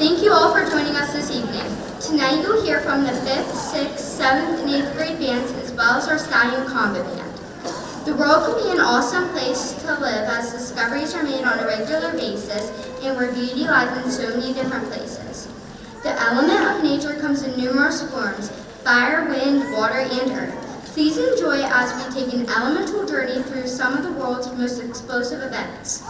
Thank you all for joining us this evening. Tonight you'll hear from the 5th, 6th, 7th, and 8th grade bands as well as our Stallion Combo Band. The world can be an awesome place to live as discoveries are made on a regular basis and where beauty lies in so many different places. The element of nature comes in numerous forms: fire, wind, water, and earth. Please enjoy it as we take an elemental journey through some of the world's most explosive events.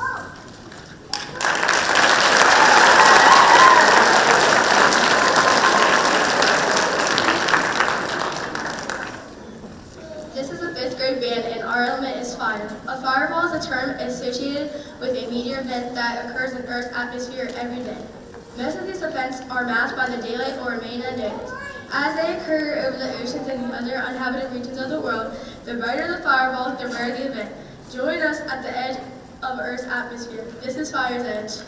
This is a 5th grade band and our element is fire. A fireball is a term associated with a meteor event that occurs in Earth's atmosphere every day. Most of these events are masked by the daylight or remain unnoticed. As they occur over the oceans and other uninhabited regions of the world, the brighter the fireball, the rarer the event. Join us at the edge of Earth's atmosphere. This is Fire's Edge.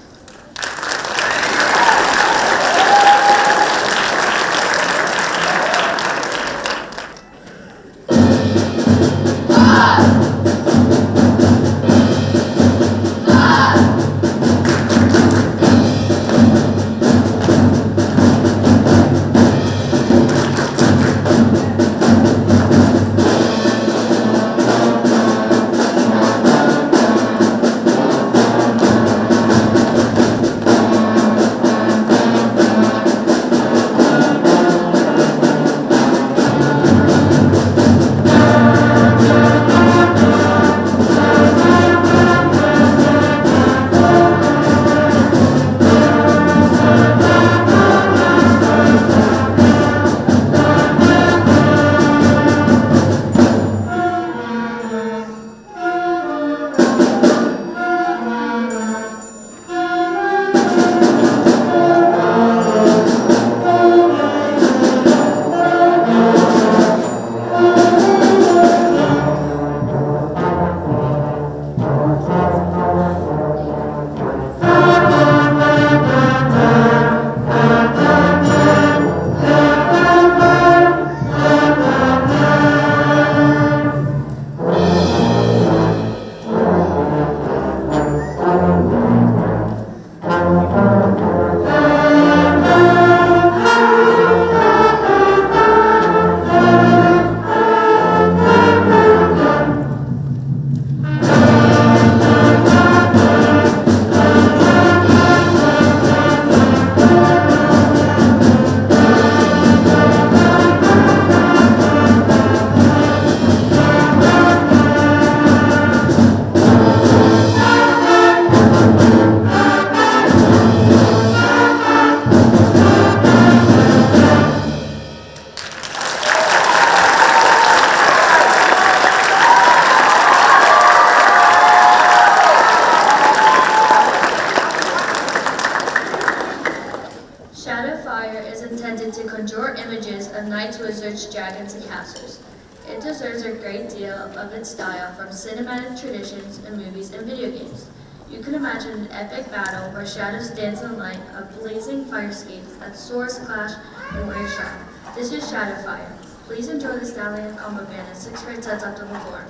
To conjure images of knights, wizards, dragons, and castles. It deserves a great deal of its style from cinematic traditions in movies and video games. You can imagine an epic battle where shadows dance in light of blazing fire escapes as swords clash and waves shine. This is Shadowfire. Please enjoy the Stallion Combo Band as 6th grade sets up to perform.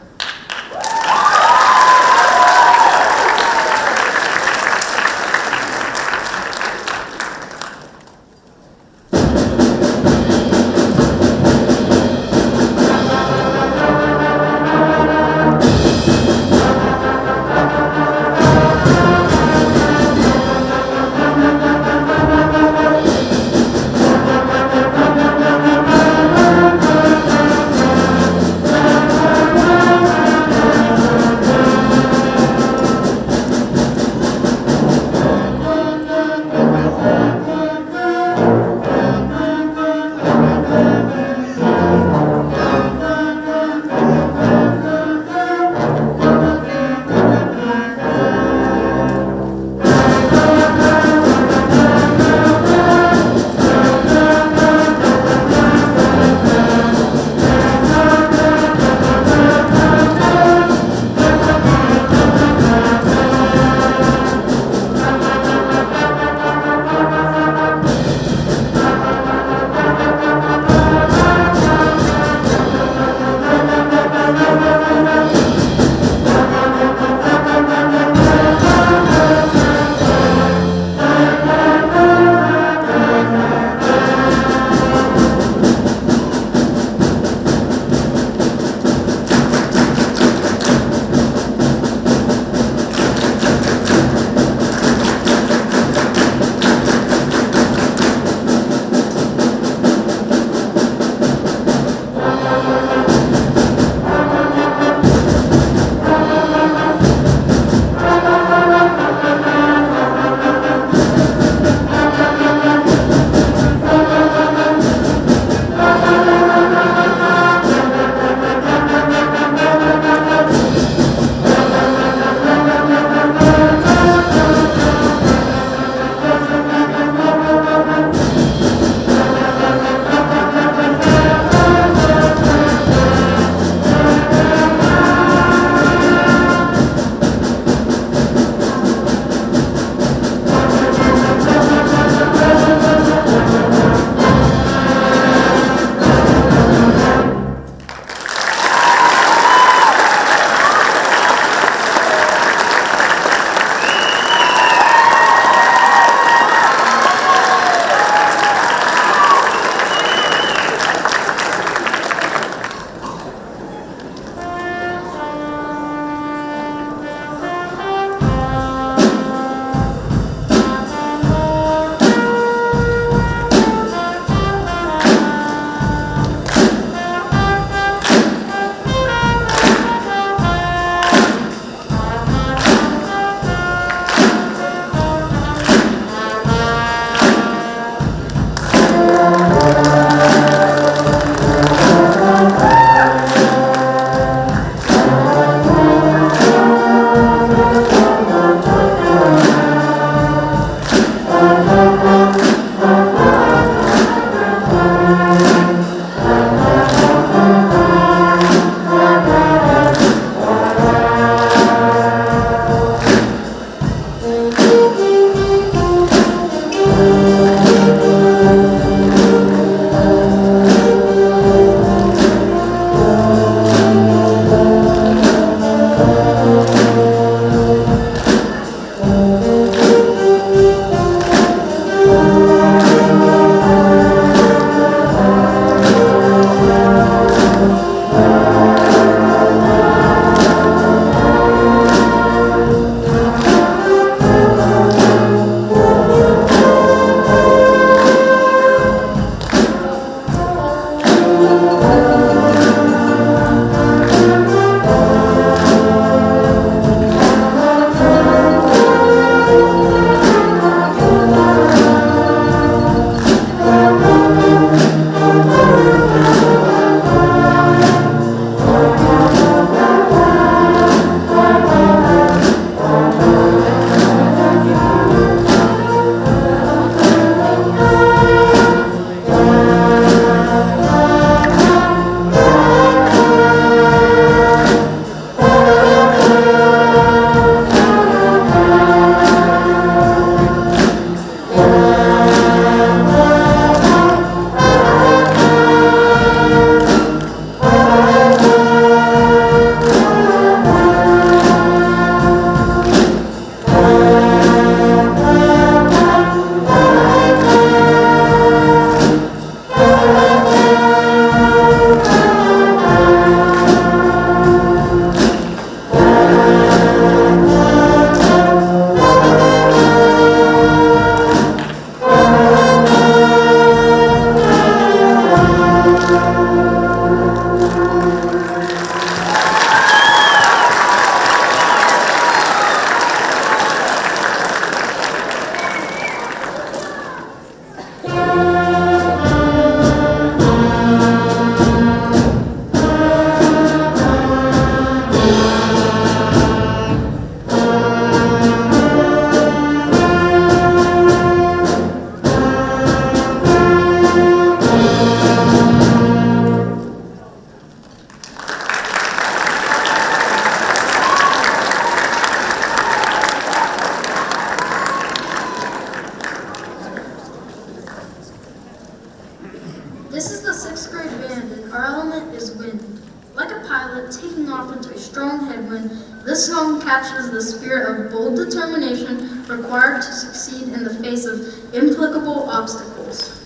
a pilot taking off into a strong headwind, this song captures the spirit of bold determination required to succeed in the face of implacable obstacles.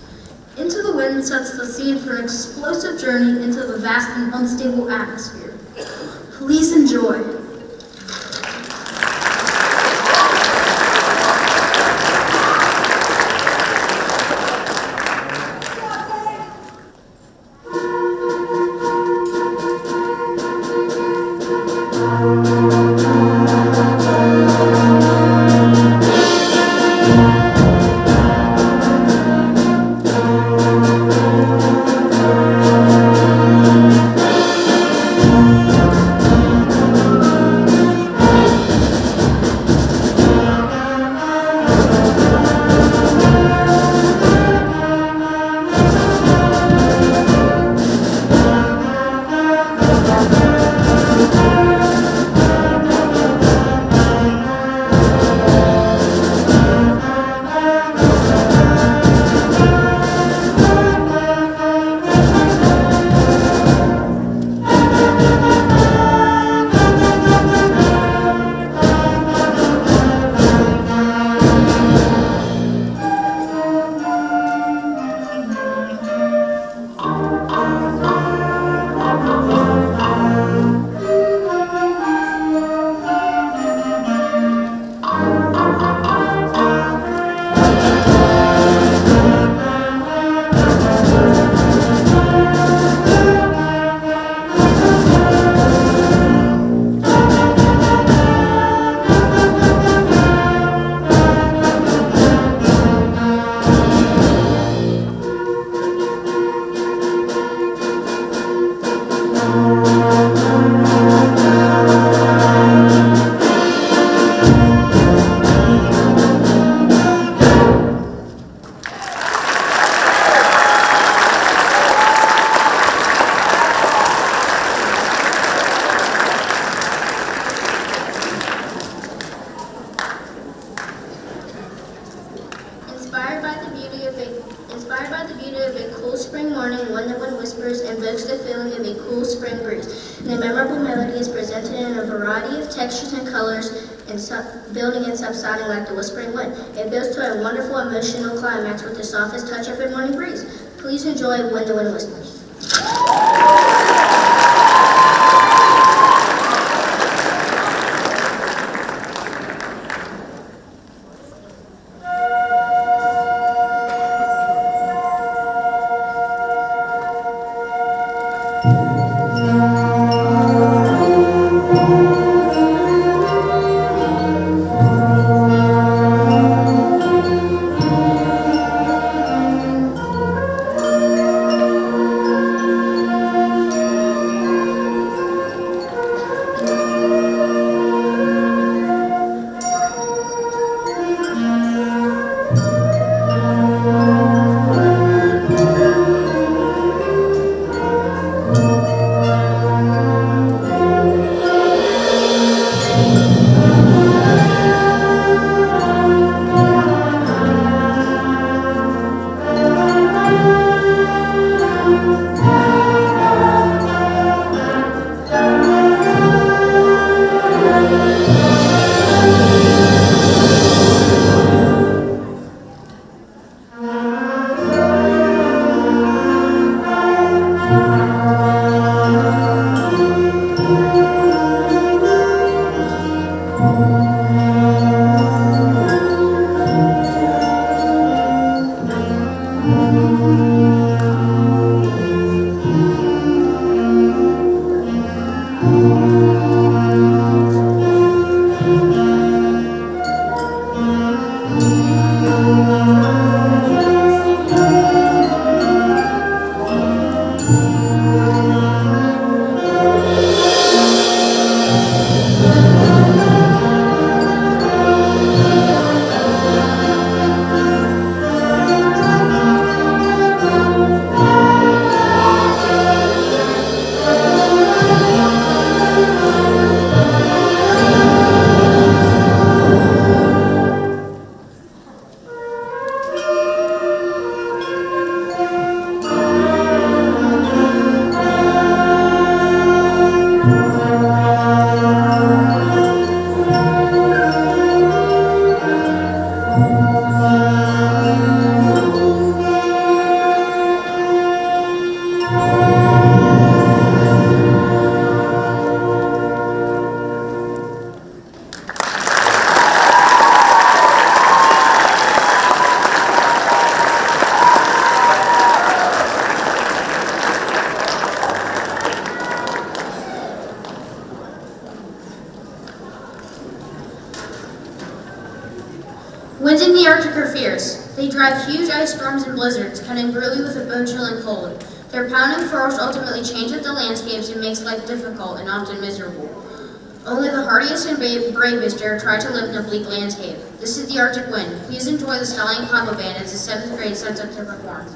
Into the Wind sets the scene for an explosive journey into the vast and unstable atmosphere. Please enjoy. Inspired by the beauty of a cool spring morning, when the wind whispers invokes the feeling of a cool spring breeze. And the memorable melody is presented in a variety of textures and colors, and building and subsiding like the whispering wind. It builds to a wonderful emotional climax with the softest touch of a morning breeze. Please enjoy When the Wind Whispers. drive huge ice storms and blizzards, cutting brutally with a bone-chilling cold. Their pounding force ultimately changes the landscapes and makes life difficult and often miserable. Only the hardiest and bravest dare try to live in a bleak landscape. This is the Arctic Wind. Please enjoy the Stallion Combo Band as the 7th grade sets up to perform.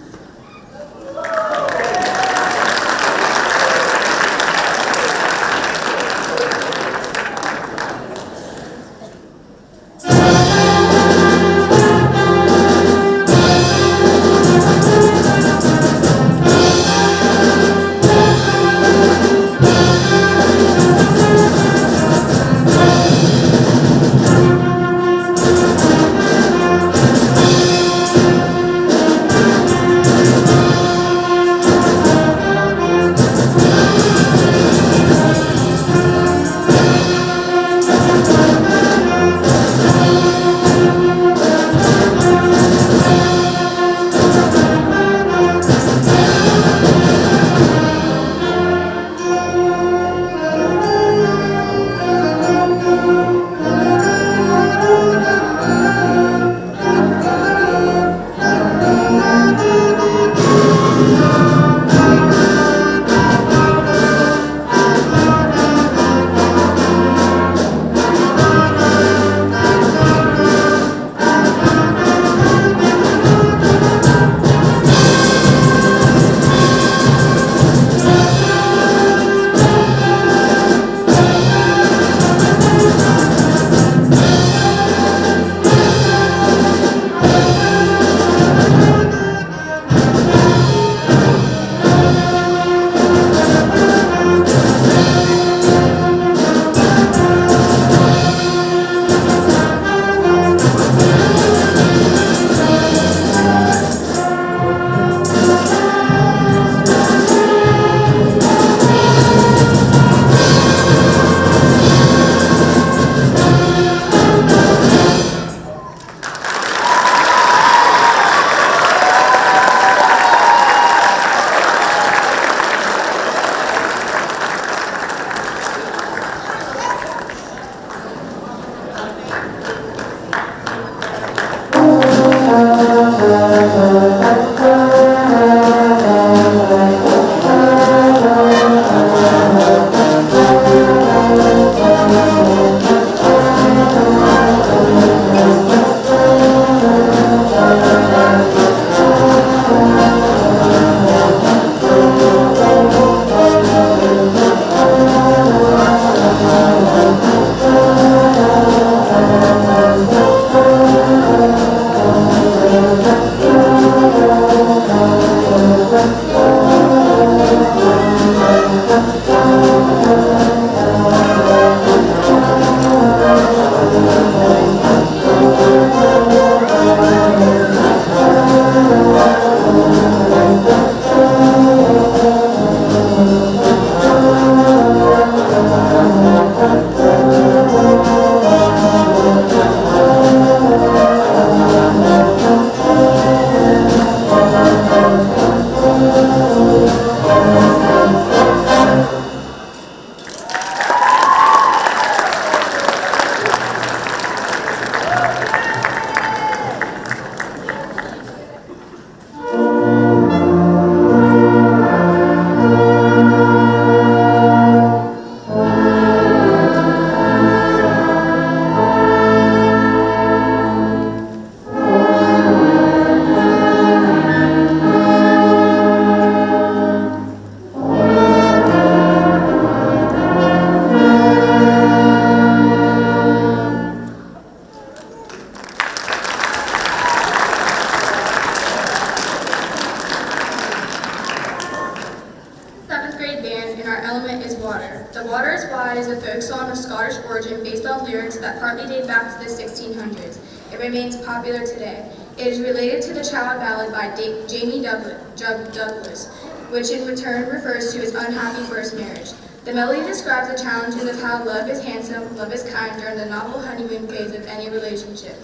The Water is Wide is a folk song of Scottish origin based on lyrics that partly date back to the 1600s. It remains popular today. It is related to the child ballad by Jamie Douglas, which in return refers to his unhappy first marriage. The melody describes the challenges of how love is handsome, love is kind during the novel honeymoon phase of any relationship.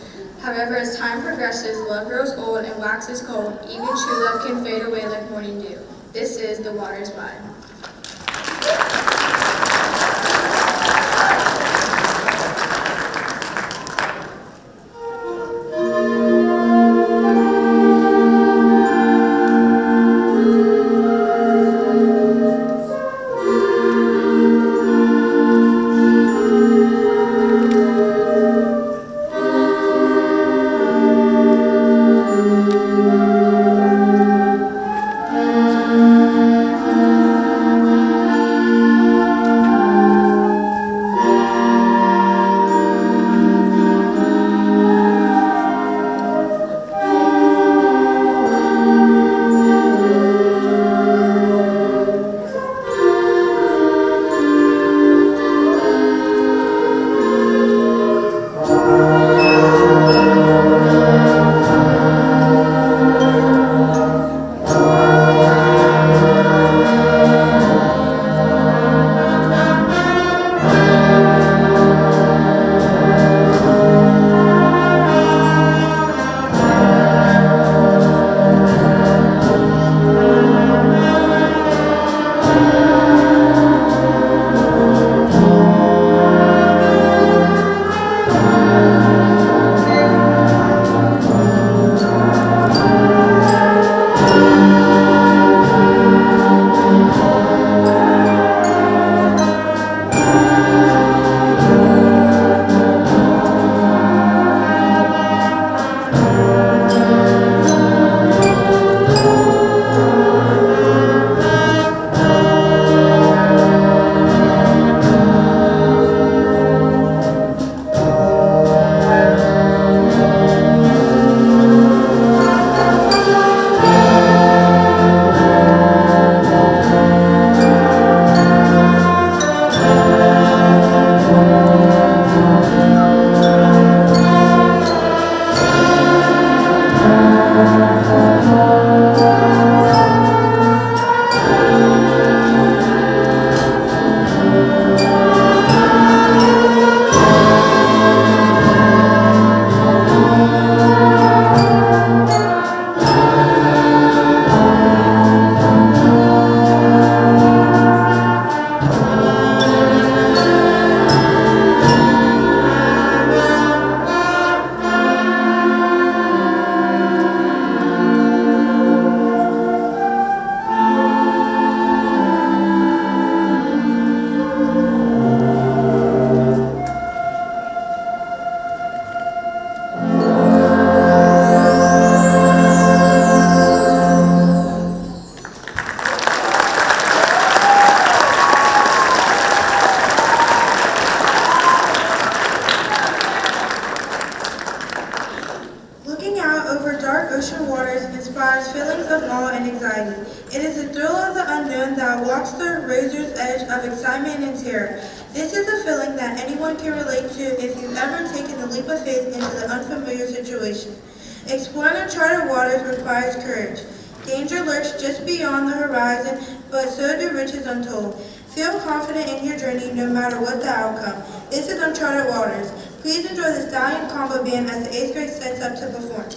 However, as time progresses, love grows old and waxes cold. Even true love can fade away like morning dew. This is The Water is Wide. Looking out over dark ocean waters inspires feelings of awe and anxiety. It is the thrill of the unknown that walks the razor's edge of excitement and terror. This is a feeling that anyone can relate to if you've ever taken the leap of faith into the unfamiliar situation. Exploring uncharted waters requires courage. Danger lurks just beyond the horizon, but so do riches untold. Feel confident in your journey no matter what the outcome. This is Uncharted Waters. Please enjoy the Stallion Combo Band as the 8th grade sets up to perform.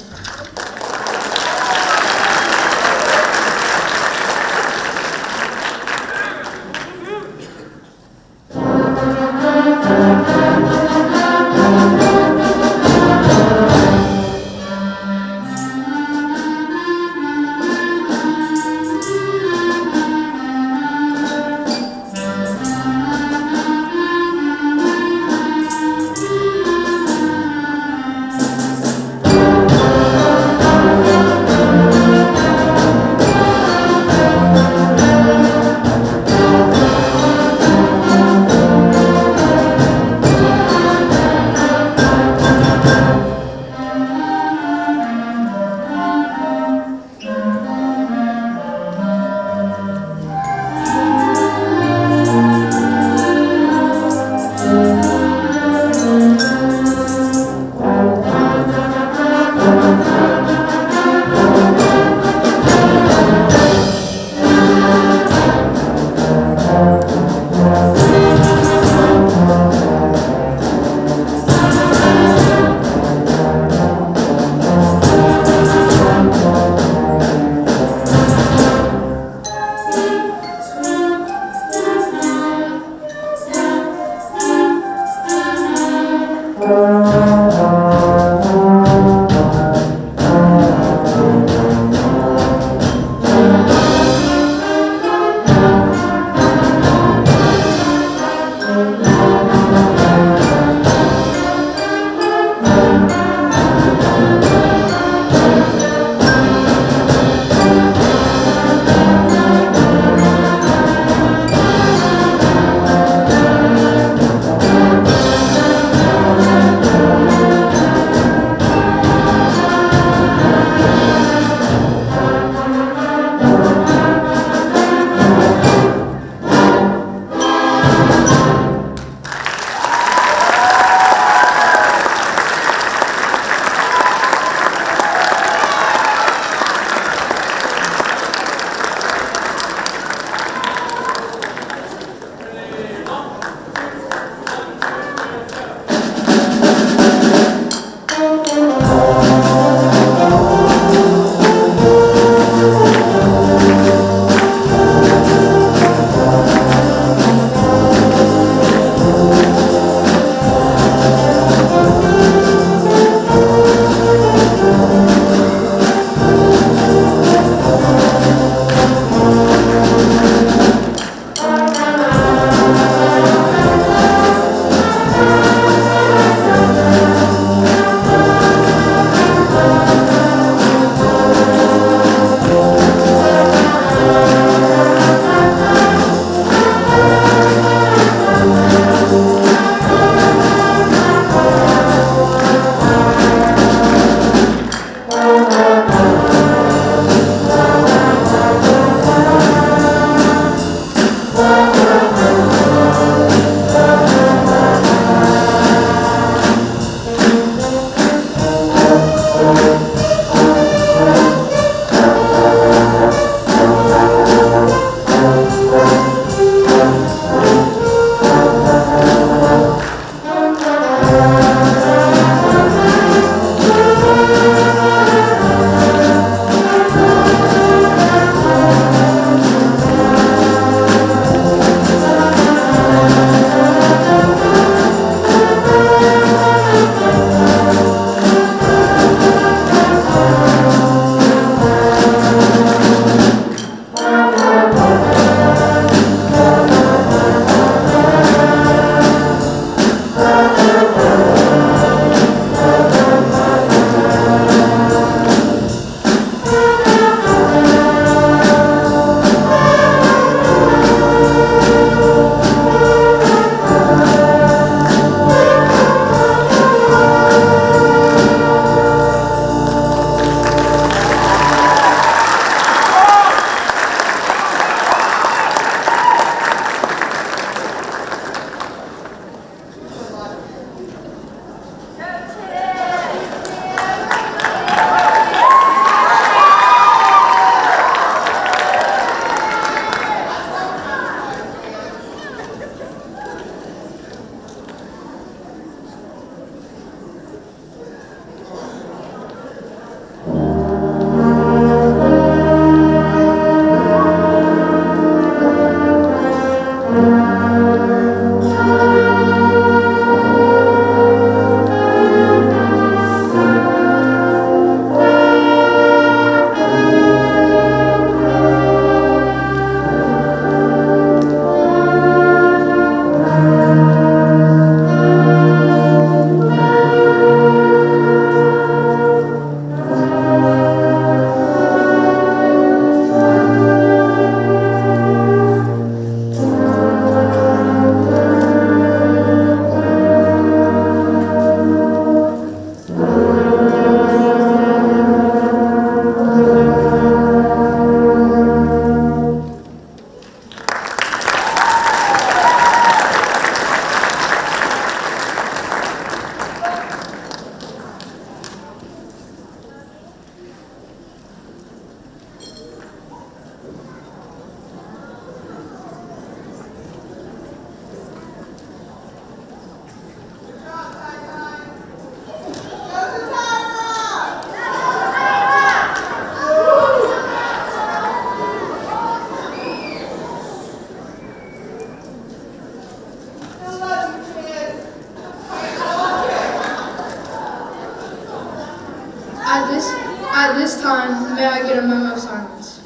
a moment of silence.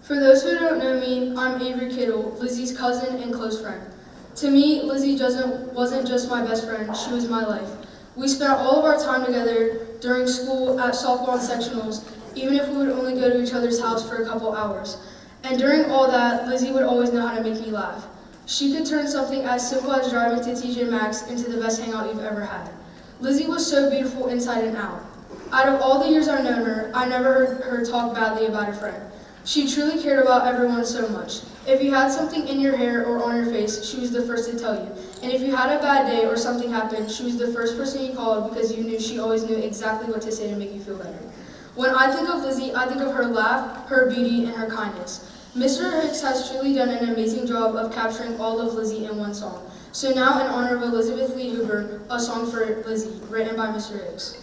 For those who don't know me, I'm Avery Kittle, Lizzie's cousin and close friend. To me, Lizzie wasn't just my best friend, she was my life. We spent all of our time together during school, at softball and sectionals, even if we would only go to each other's house for a couple hours. And during all that, Lizzie would always know how to make me laugh. She could turn something as simple as driving to TJ Maxx into the best hangout you've ever had. Lizzie was so beautiful inside and out. Out of all the years I've known her, I never heard her talk badly about a friend. She truly cared about everyone so much. If you had something in your hair or on your face, she was the first to tell you. And if you had a bad day or something happened, she was the first person you called because you knew she always knew exactly what to say to make you feel better. When I think of Lizzie, I think of her laugh, her beauty, and her kindness. Mr. Hicks has truly done an amazing job of capturing all of Lizzie in one song. So now, in honor of Elizabeth Lee Hoover, a song for Lizzie, written by Mr. Hicks.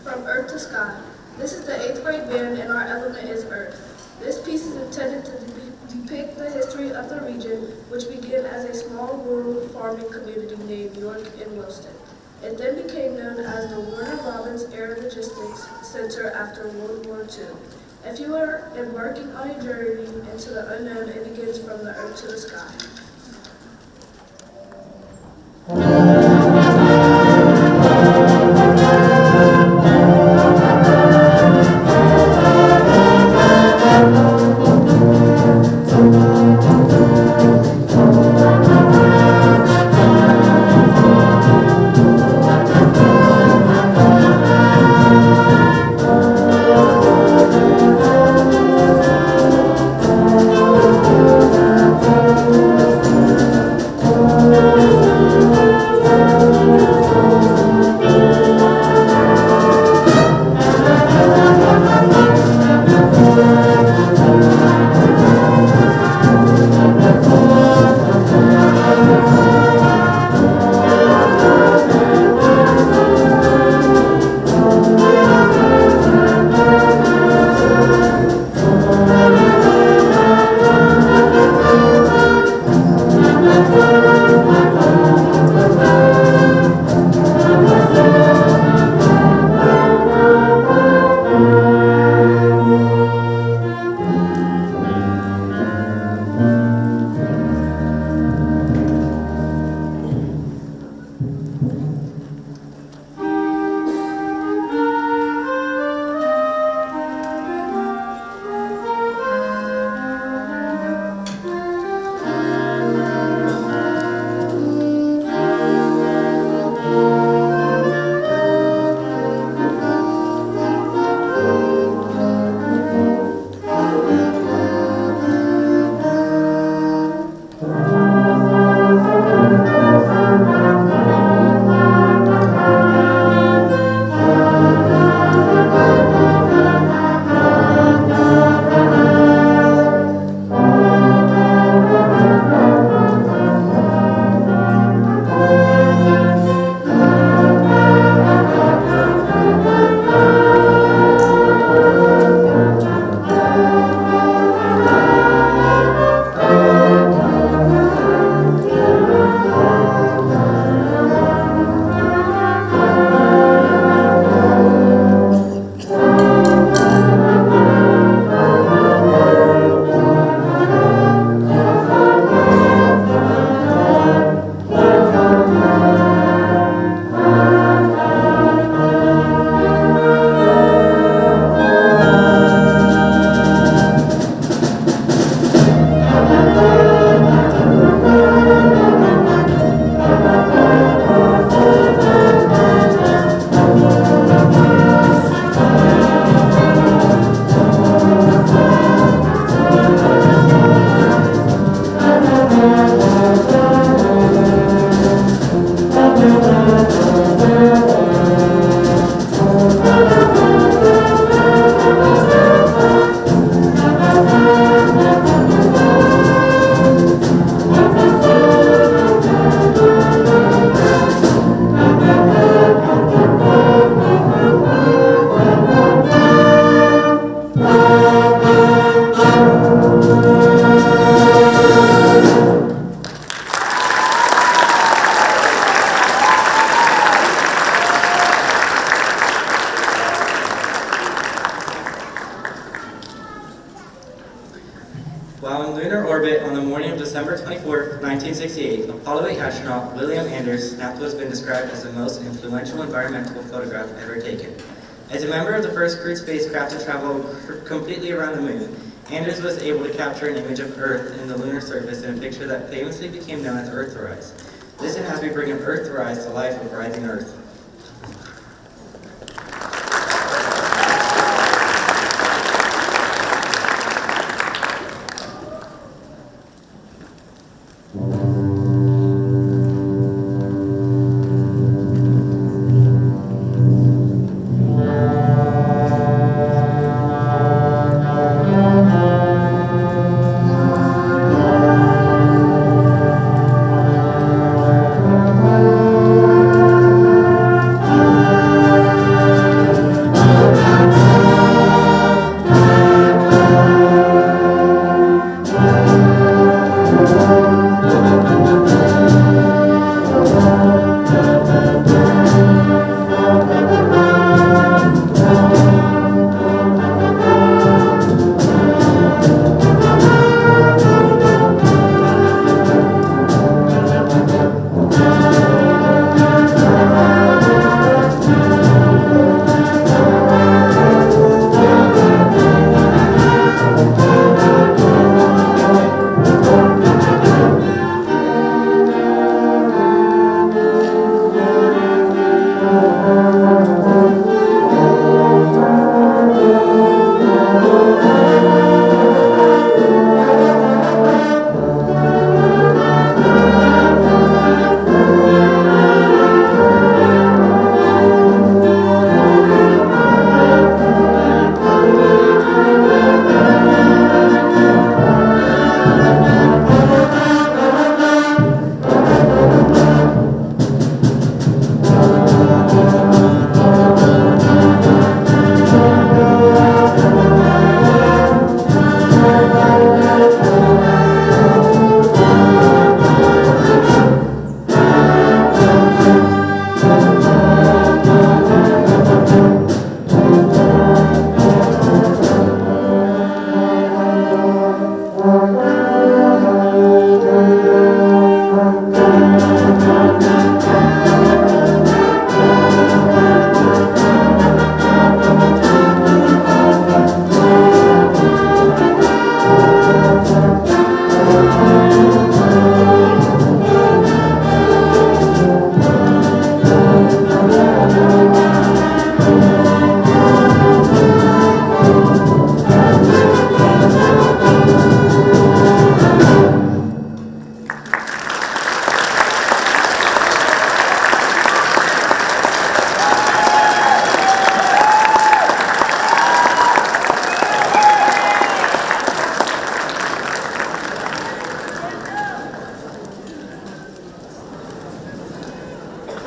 From Earth to Sky. This is the 8th grade band and our element is Earth. This piece is intended to depict the history of the region, which began as a small rural farming community named York and Wilston. It then became known as the Warner Robins Air Logistics Center after World War II. If you are embarking on a journey into the unknown, it begins from the earth to the sky. While in lunar orbit on the morning of December 24, 1968, Apollo 8 astronaut William Anders snapped what has been described as the most influential environmental photograph ever taken. As a member of the first crewed spacecraft to travel completely around the moon, Anders was able to capture an image of Earth and the lunar surface in a picture that famously became known as Earthrise. Listen as we bring an Earthrise to life with Rising Earth.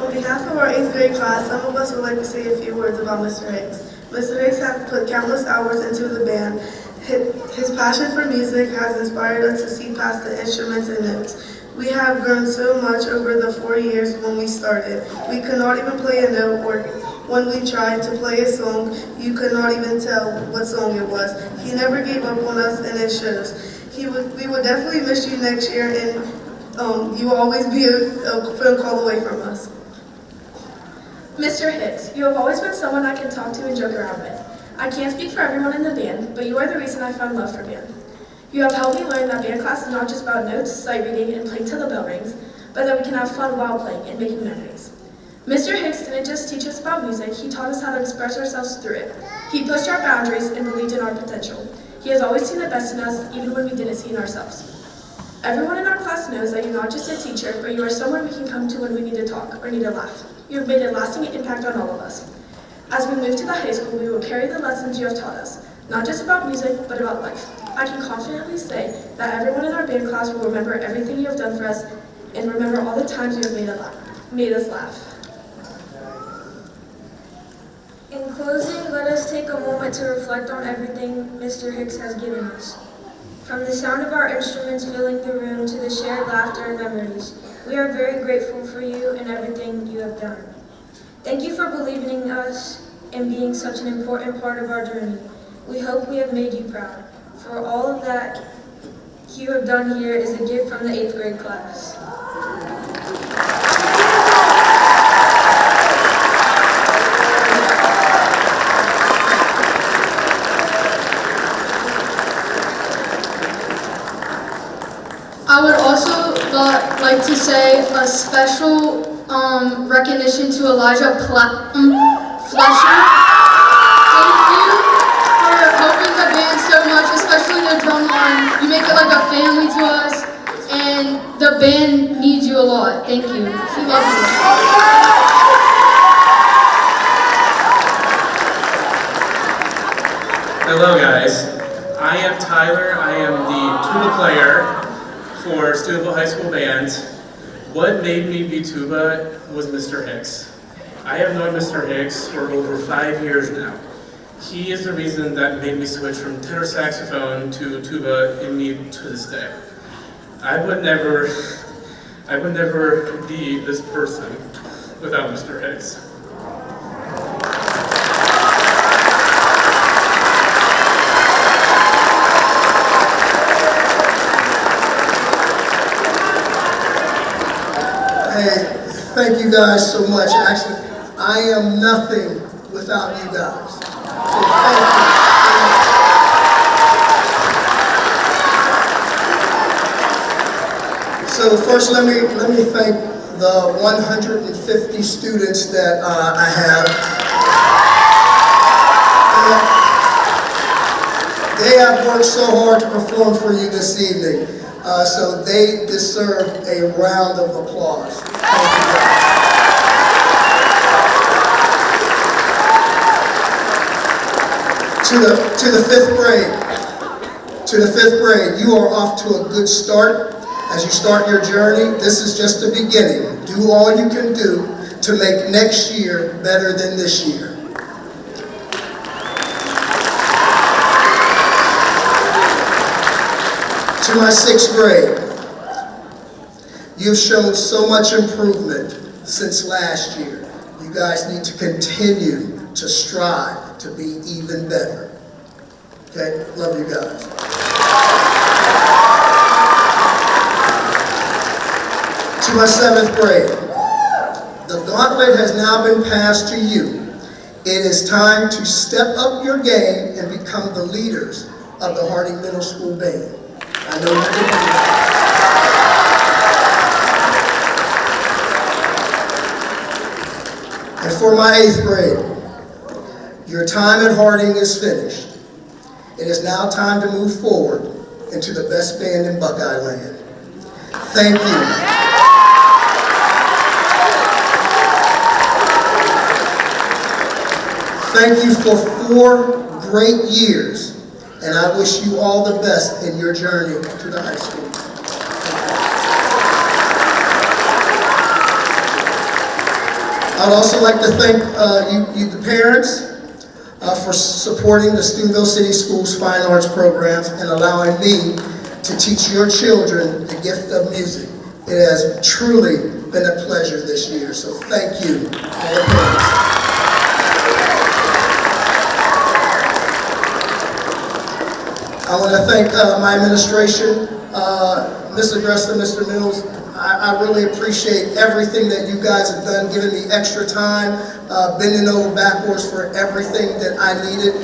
On behalf of our 8th grade class, some of us would like to say a few words about Mr. Hicks. Mr. Hicks has put countless hours into the band. His passion for music has inspired us to see past the instruments and notes. We have grown so much over the 4 years when we started. We could not even play a note, or when we tried to play a song, you could not even tell what song it was. He never gave up on us, and it shows. We would definitely miss you next year, and you will always be a phone call away from us. Mr. Hicks, you have always been someone I can talk to and joke around with. I can't speak for everyone in the band, but you are the reason I found love for band. You have helped me learn that band class is not just about notes, sight reading, and playing till the bell rings, but that we can have fun while playing and making memories. Mr. Hicks didn't just teach us about music, he taught us how to express ourselves through it. He pushed our boundaries and believed in our potential. He has always seen the best in us, even when we didn't see in ourselves. Everyone in our class knows that you're not just a teacher, but you are someone we can come to when we need to talk or need to laugh. You have made a lasting impact on all of us. As we move to the high school, we will carry the lessons you have taught us, not just about music, but about life. I can confidently say that everyone in our band class will remember everything you have done for us and remember all the times you have made us laugh. In closing, let us take a moment to reflect on everything Mr. Hicks has given us. From the sound of our instruments filling the room to the shared laughter and memories, we are very grateful for you and everything you have done. Thank you for believing in us and being such an important part of our journey. We hope we have made you proud. For all of that, you have done here is a gift from the 8th grade class. I would also like to say a special recognition to Elijah Fletcher. Thank you for helping the band so much, especially the drum line. You make it like a family to us, and the band needs you a lot. Thank you. We love you. Hello guys, I am Tyler. I am the tuba player for Steubenville High School Band. What made me be tuba was Mr. Hicks. I have known Mr. Hicks for over 5 years now. He is the reason that made me switch from tenor saxophone to tuba in me to this day. I would never be this person without Mr. Hicks. Hey, thank you guys so much. Actually, I am nothing without you guys. So thank you. So first, let me thank the 150 students that I have. They have worked so hard to perform for you this evening. So they deserve a round of applause. Thank you guys. To the fifth grade, you are off to a good start. As you start your journey, this is just the beginning. Do all you can do to make next year better than this year. To my 6th grade, you've shown so much improvement since last year. You guys need to continue to strive to be even better. Okay, love you guys. To my 7th grade, the gauntlet has now been passed to you. It is time to step up your game and become the leaders of the Harding Middle School Band. I know you can do that. And for my 8th grade, your time at Harding is finished. It is now time to move forward into the best band in Buckeye Land. Thank you. Thank you for 4 great years. And I wish you all the best in your journey to the high school. I'd also like to thank you the parents, for supporting the Steubenville City Schools Fine Arts programs and allowing me to teach your children the gift of music. It has truly been a pleasure this year, so thank you, all the parents. I want to thank my administration, Ms. Agresta, Mr. Mills. I really appreciate everything that you guys have done, giving me extra time, bending over backwards for everything that I needed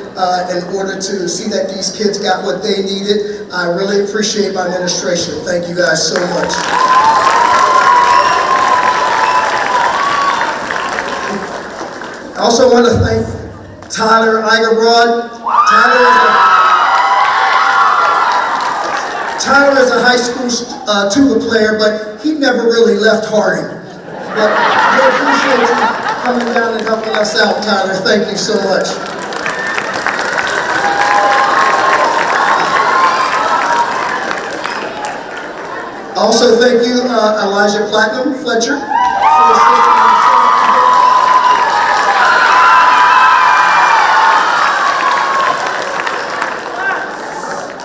in order to see that these kids got what they needed. I really appreciate my administration. Thank you guys so much. I also want to thank Tyler Eigerbrod. Tyler is a high school tuba player, but he never really left Harding. But we appreciate you coming down and helping us out, Tyler. Thank you so much. Also, thank you, Elijah Fletcher, for assisting me.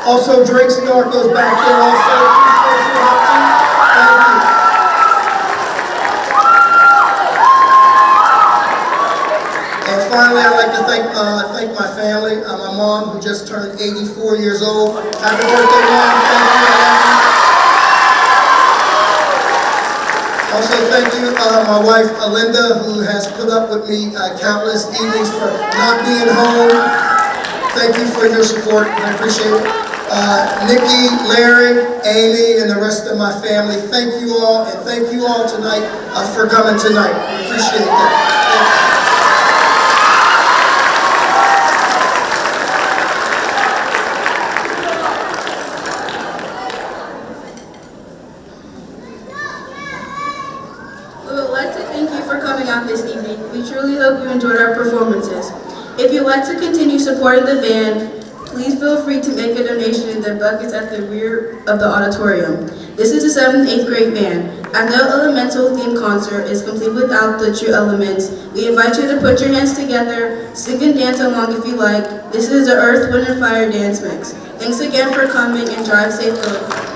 Also, Drake Stark goes back there also. Thank you. And finally, I'd like to thank my family, my mom, who just turned 84 years old. Happy birthday, Mom. Thank you. Also, thank you, my wife, Linda, who has put up with me countless evenings for not being home. Thank you for your support, I appreciate it. Nikki, Larry, Amy, and the rest of my family, thank you all, and thank you all tonight for coming tonight. I appreciate that. We would like to thank you for coming out this evening. We truly hope you enjoyed our performances. If you'd like to continue supporting the band, please feel free to make a donation in the buckets at the rear of the auditorium. This is the 7th and 8th grade band. As no elemental themed concert is complete without the true elements, we invite you to put your hands together, sing and dance along if you like. This is the Earth, Wind, and Fire dance mix. Thanks again for coming and drive safely.